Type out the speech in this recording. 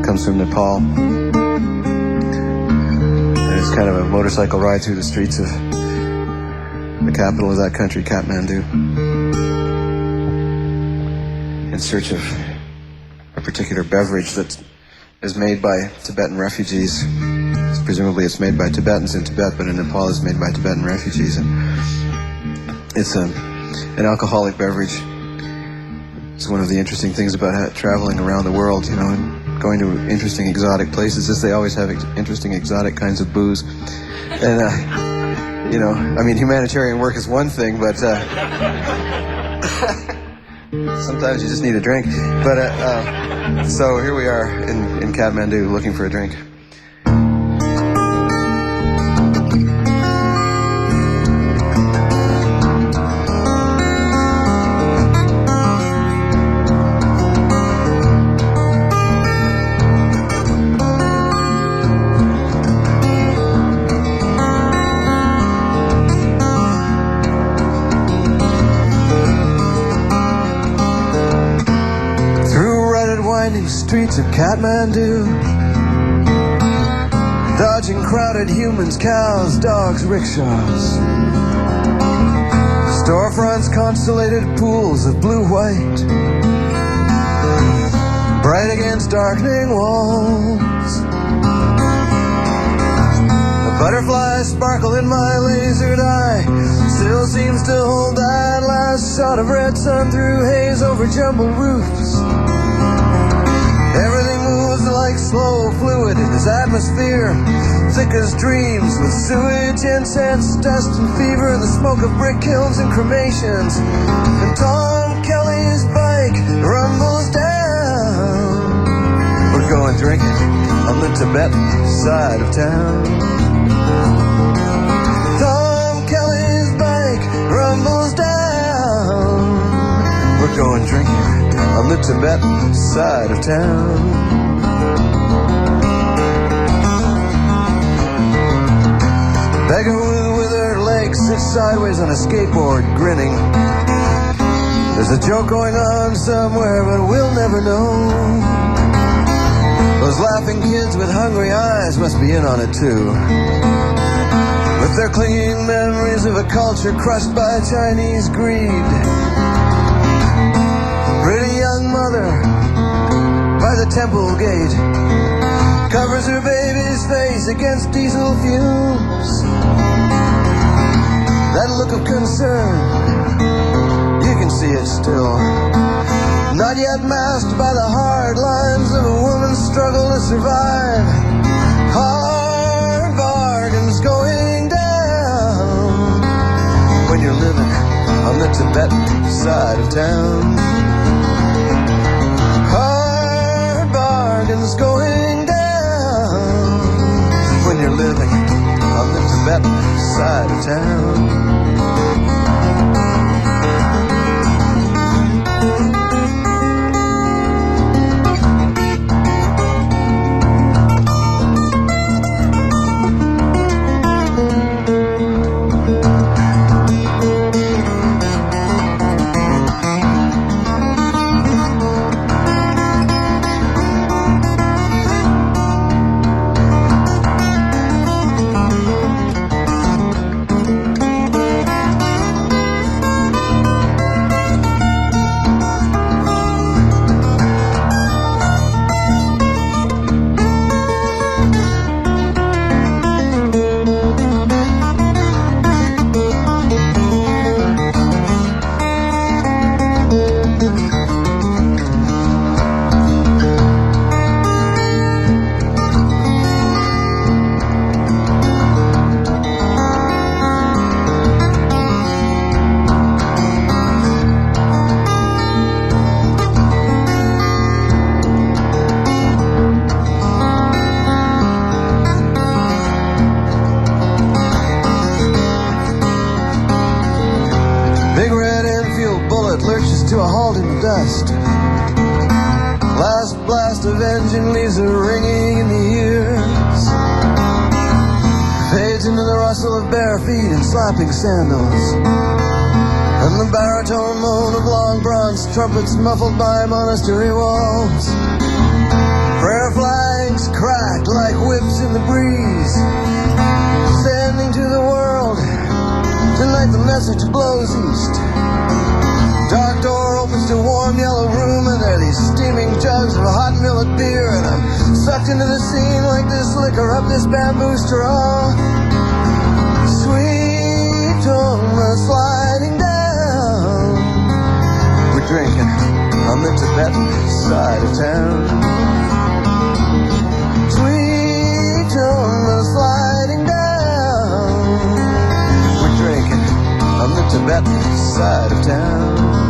comes from Nepal. And it's kind of a motorcycle ride through the streets of the capital of that country, Kathmandu, in search of a particular beverage that is made by Tibetan refugees. Presumably it's made by Tibetans in Tibet, but in Nepal it's made by Tibetan refugees. And it's an alcoholic beverage. It's one of the interesting things about traveling around the world, you know, and going to interesting exotic places is they always have interesting exotic kinds of booze. And, you know, I mean, humanitarian work is one thing, but sometimes you just need a drink. But so here we are in Kathmandu looking for a drink. Streets of Kathmandu, dodging crowded humans, cows, dogs, rickshaws, storefronts, constellated pools of blue-white, bright against darkening walls. A butterfly sparkle in my lasered eye still seems to hold that last shot of red sun through haze over jumbled roofs. Everything moves like slow fluid in this atmosphere, thick as dreams with sewage, incense, dust and fever, and the smoke of brick kilns and cremations. And Tom Kelly's bike rumbles down. We're going drinking on the Tibetan side of town. Tom Kelly's bike rumbles down. We're going drinking on the Tibetan side of town. Beggar with withered legs sits sideways on a skateboard, grinning. There's a joke going on somewhere, but we'll never know. Those laughing kids with hungry eyes must be in on it too, with their clinging memories of a culture crushed by Chinese greed. Pretty young mother by the temple gate covers her baby's face against diesel fumes. That look of concern, you can see it still, not yet masked by the hard lines of a woman's struggle to survive. Hard bargains going down when you're living on the Tibetan side of town. Bargains going down when you're living on the Tibetan side of town. To a halt in the dust. Last blast of engine leaves a ringing in the ears, fades into the rustle of bare feet and slapping sandals. And the baritone moan of long bronze trumpets muffled by monastery walls. Prayer flags cracked like whips in the breeze. Sending to the world, tonight the message blows east. Dark door opens to warm yellow room, and there are these steaming jugs of hot millet beer, and I'm sucked into the scene like this liquor up this bamboo straw. Sweet tongue sliding down. We're drinking on the Tibetan side of town. Sweet tongue sliding down. We're drinking on the Tibetan side of town.